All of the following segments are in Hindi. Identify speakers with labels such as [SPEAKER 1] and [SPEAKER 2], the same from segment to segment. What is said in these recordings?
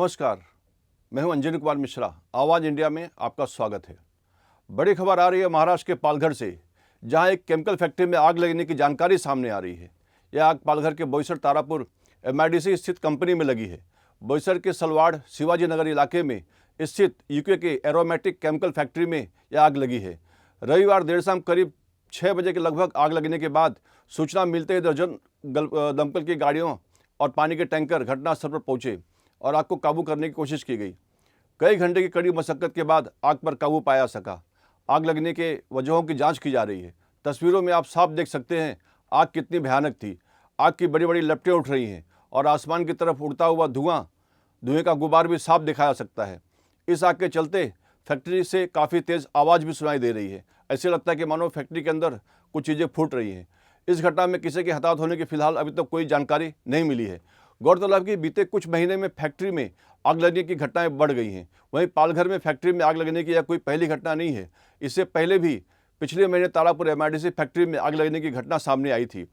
[SPEAKER 1] नमस्कार, मैं हूं अंजनी कुमार मिश्रा। आवाज़ इंडिया में आपका स्वागत है। बड़ी खबर आ रही है महाराष्ट्र के पालघर से, जहां एक केमिकल फैक्ट्री में आग लगने की जानकारी सामने आ रही है। यह आग पालघर के बोईसर तारापुर एमआईडीसी स्थित कंपनी में लगी है। बोईसर के सलवाड़ शिवाजी नगर इलाके में स्थित यूके के एरोमेटिक केमिकल फैक्ट्री में यह आग लगी है। रविवार देर शाम करीब 6 बजे के लगभग आग लगने के बाद सूचना मिलते ही दर्जन दमकल की गाड़ियों और पानी के टैंकर घटनास्थल पर पहुंचे और आग को काबू करने की कोशिश की गई। कई घंटे की कड़ी मशक्कत के बाद आग पर काबू पाया सका। आग लगने के वजहों की जांच की जा रही है। तस्वीरों में आप साफ देख सकते हैं आग कितनी भयानक थी। आग की बड़ी बड़ी लपटें उठ रही हैं और आसमान की तरफ उड़ता हुआ धुएं का गुबार भी साफ दिखाया सकता है। इस आग के चलते फैक्ट्री से काफ़ी तेज़ आवाज़ भी सुनाई दे रही है। ऐसे लगता है कि मानो फैक्ट्री के अंदर कुछ चीज़ें फूट रही हैं। इस घटना में किसी के हताहत होने की फिलहाल अभी तक कोई जानकारी नहीं मिली है। गौरतलब कि बीते कुछ महीने में फैक्ट्री में आग लगने की घटनाएं बढ़ गई हैं। वहीं पालघर में फैक्ट्री में आग लगने की यह कोई पहली घटना नहीं है। इससे पहले भी पिछले महीने तारापुर एमआईडीसी फैक्ट्री में आग लगने की घटना सामने आई थी।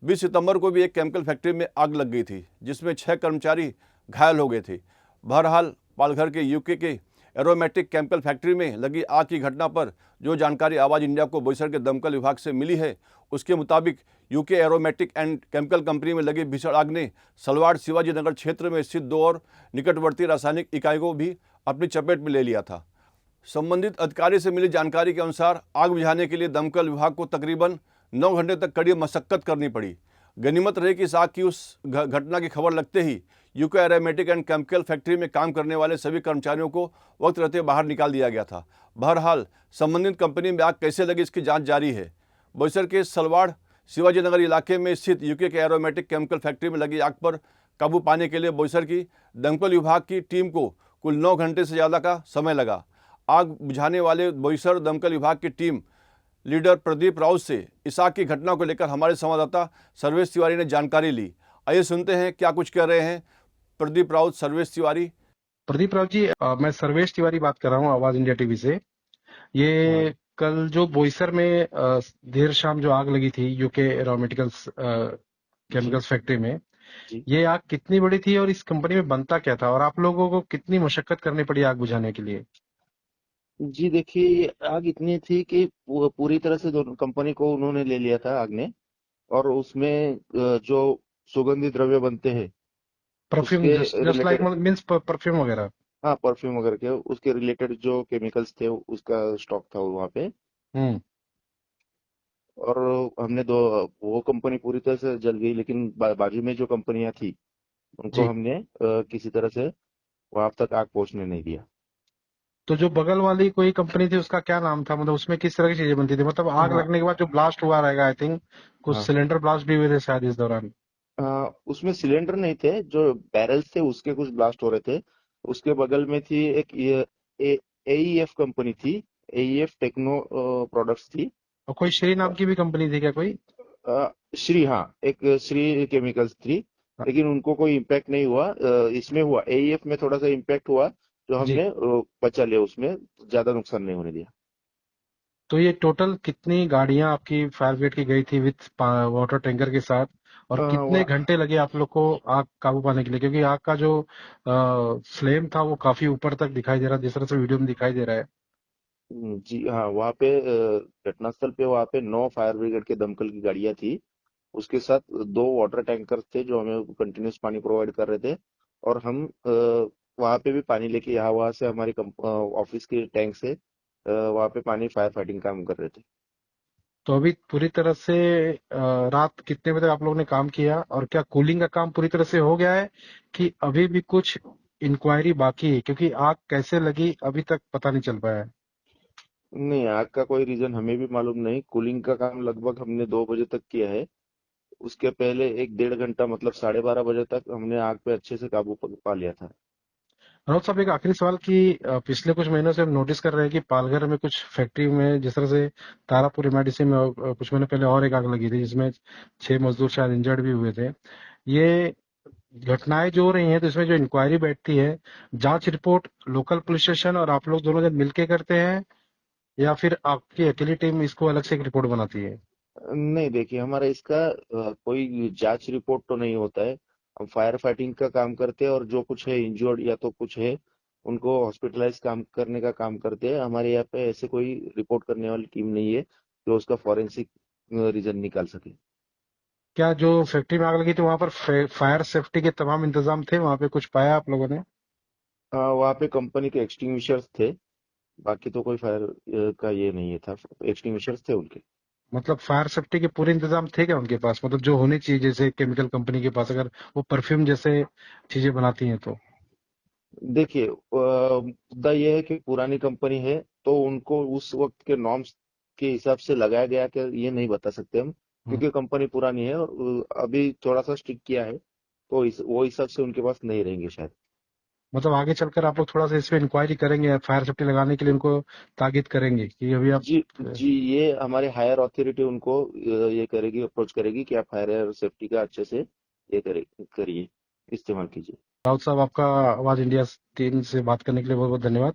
[SPEAKER 1] 20 सितंबर को भी एक केमिकल फैक्ट्री में आग लग गई थी, जिसमें 6 कर्मचारी घायल हो गए थे। बहरहाल पालघर के यूके के एरोमेटिक केमिकल फैक्ट्री में लगी आग की घटना पर जो जानकारी आवाज़ इंडिया को बोईसर के दमकल विभाग से मिली है, उसके मुताबिक UK aromatic and chemical company में लगी भीषण आग ने सलवाड़ शिवाजी नगर क्षेत्र में स्थित 2 और निकटवर्ती रासायनिक इकाइयों को भी अपनी चपेट में ले लिया था। संबंधित अधिकारी से मिली जानकारी के अनुसार आग बुझाने के लिए दमकल विभाग को तकरीबन 9 घंटे तक कड़ी मशक्कत करनी पड़ी। गनीमत रही कि इस आग की उस घटना की खबर लगते ही UK aromatic and chemical factory में काम करने वाले सभी कर्मचारियों को वक्त रहते बाहर निकाल दिया गया था। बहरहाल संबंधित कंपनी में आग कैसे लगी इसकी जांच जारी है। बोईसर के सलवाड़ शिवाजी नगर इलाके में स्थित यूके के एरोमेटिक केमिकल फैक्ट्री में लगी आग पर काबू पाने के लिए बोईसर की दमकल विभाग की टीम को कुल 9 घंटे से ज़्यादा का समय लगा। आग बुझाने वाले बोईसर दमकल विभाग की टीम लीडर प्रदीप राउत से इस आग की घटना को लेकर हमारे संवाददाता सर्वेश तिवारी ने जानकारी ली। आइए सुनते हैं क्या कुछ कह रहे हैं प्रदीप राउत। सर्वेश तिवारी।
[SPEAKER 2] प्रदीप राव जी, मैं सर्वेश तिवारी बात कर रहा हूँ आवाज इंडिया टीवी से। ये कल जो बोईसर में देर शाम जो आग लगी थी यूके एरोमेटिकल्स केमिकल्स फैक्ट्री में,
[SPEAKER 3] जी
[SPEAKER 2] ये आग कितनी बड़ी थी और इस कंपनी में बनता क्या था और आप लोगों को कितनी मशक्कत करनी पड़ी आग बुझाने के लिए?
[SPEAKER 3] जी देखिए, आग इतनी थी कि पूरी तरह से दोनों कंपनी को उन्होंने ले लिया था आग ने। और उसमें जो सुगंधित द्रव्य बनते हैं
[SPEAKER 2] परफ्यूम,
[SPEAKER 3] उसके
[SPEAKER 2] just like
[SPEAKER 3] related,
[SPEAKER 2] means perfume वगैरह।
[SPEAKER 3] हाँ परफ्यूम वगैरह के उसके रिलेटेड जो केमिकल्स थे उसका स्टॉक था वहाँ पे।
[SPEAKER 2] हम्म।
[SPEAKER 3] और हमने दो, वो कंपनी पूरी तरह से जल गई, लेकिन बाजू में जो कंपनियां थी उनको
[SPEAKER 2] जी।
[SPEAKER 3] हमने किसी तरह से वहां तक आग पहुंचने नहीं दिया।
[SPEAKER 2] तो जो बगल वाली कोई कंपनी थी उसका क्या नाम था, मतलब उसमें किस तरह की चीजें बनती थी? मतलब आग
[SPEAKER 3] हाँ
[SPEAKER 2] लगने के बाद जो ब्लास्ट हुआ रहेगा, आई थिंक कुछ
[SPEAKER 3] हाँ।
[SPEAKER 2] सिलेंडर ब्लास्ट भी हुए थे शायद इस दौरान।
[SPEAKER 3] उसमें सिलेंडर नहीं थे, जो बैरल्स थे उसके कुछ ब्लास्ट हो रहे थे। उसके बगल में थी एक एईएफ कंपनी थी, एईएफ टेक्नो प्रोडक्ट्स थी।
[SPEAKER 2] और कोई श्री नाम की भी कंपनी थी क्या कोई?
[SPEAKER 3] श्री, हाँ एक श्री केमिकल्स थी, लेकिन उनको कोई इम्पैक्ट नहीं हुआ। इसमें हुआ, एईएफ में थोड़ा सा इम्पैक्ट हुआ, जो
[SPEAKER 2] जी।
[SPEAKER 3] हमने बचा लिया, उसमें ज्यादा नुकसान नहीं होने दिया।
[SPEAKER 2] तो ये टोटल कितनी गाड़ियां आपकी फायर ब्रिगेड की गई थी विथ वाटर टैंकर के साथ, और कितने
[SPEAKER 3] वहाँ
[SPEAKER 2] घंटे लगे आप लोग को आग काबू पाने के लिए? क्योंकि आग का जो फ्लेम था वो काफी ऊपर तक दिखाई दे रहा है, जिस तरह से वीडियो में दिखाई दे रहा है।
[SPEAKER 3] जी हाँ, वहाँ पे घटनास्थल पे वहाँ पे 9 फायर ब्रिगेड के दमकल की गाड़ियां थी। उसके साथ 2 वाटर टैंकर थे जो हमें कंटिन्यूस पानी प्रोवाइड कर रहे थे। और हम वहाँ पे भी पानी लेके यहाँ वहाँ से हमारी ऑफिस के टैंक से वहाँ पे पानी फायर फाइटिंग काम कर रहे थे।
[SPEAKER 2] तो अभी पूरी तरह से रात कितने बजे तक आप लोगों ने काम किया, और क्या कूलिंग का काम पूरी तरह से हो गया है कि अभी भी कुछ इंक्वायरी बाकी है? क्योंकि आग कैसे लगी अभी तक पता नहीं चल पाया है।
[SPEAKER 3] नहीं, आग का कोई रीजन हमें भी मालूम नहीं। कूलिंग का काम लगभग हमने 2 बजे तक किया है। उसके पहले 1 डेढ़ घंटा, मतलब 12:30 बजे तक हमने आग पे अच्छे से काबू पा लिया था।
[SPEAKER 2] राउत साहब, एक आखिरी सवाल कि पिछले कुछ महीनों से हम नोटिस कर रहे हैं कि पालघर में कुछ फैक्ट्री में, जिस तरह से तारापुर एमआईडीसी में कुछ महीने पहले और एक आग लगी थी जिसमें 6 मजदूर शायद इंजर्ड भी हुए थे। ये घटनाएं जो हो रही हैं, तो इसमें जो इंक्वायरी बैठती है, जांच रिपोर्ट लोकल पुलिस स्टेशन और आप लोग दोनों जन मिलके करते हैं, या फिर आपकी अकेली टीम इसको अलग से एक रिपोर्ट बनाती है?
[SPEAKER 3] नहीं देखिए, हमारा इसका कोई जांच रिपोर्ट तो नहीं होता है। हम फायर फाइटिंग का काम करते हैं और जो कुछ है इंजर्ड या तो कुछ है उनको हॉस्पिटलाइज काम करने का काम करते हैं। हमारे यहाँ पे ऐसे कोई रिपोर्ट करने वाली टीम नहीं है जो उसका फॉरेंसिक रीजन निकाल सके।
[SPEAKER 2] क्या जो फैक्ट्री में आग लगी थी वहां पर फायर सेफ्टी के तमाम इंतजाम थे? वहां पे कुछ पाया आप लोगों ने?
[SPEAKER 3] वहाँ पे कंपनी के एक्सटिंग्विशर्स थे, बाकी तो कोई फायर का ये नहीं था, एक्सटिंग्विशर्स थे उनके।
[SPEAKER 2] मतलब फायर सेफ्टी के पूरे इंतजाम थे क्या उनके पास? मतलब जो होने चाहिए जैसे केमिकल कंपनी के पास, अगर वो परफ्यूम जैसे चीजें बनाती हैं तो।
[SPEAKER 3] देखिए मुद्दा ये है कि पुरानी कंपनी है तो उनको उस वक्त के नॉर्म्स के हिसाब से लगाया गया कि ये नहीं बता सकते हम,
[SPEAKER 2] हम्म।
[SPEAKER 3] क्योंकि कंपनी पुरानी है और अभी थोड़ा सा स्ट्रिक्ट किया है तो वो हिसाब से उनके पास नहीं रहेंगे शायद।
[SPEAKER 2] मतलब आगे चलकर आप लोग थोड़ा सा इस पे इंक्वायरी करेंगे, फायर सेफ्टी लगाने के लिए उनको ताकीद करेंगे कि अभी आप।
[SPEAKER 3] जी जी, ये हमारे हायर अथॉरिटी उनको ये करेगी, अप्रोच करेगी कि आप फायर सेफ्टी का अच्छे से ये करिए, इस्तेमाल कीजिए।
[SPEAKER 2] राउत साहब, आपका आवाज इंडिया 3 से बात करने के लिए बहुत बहुत धन्यवाद।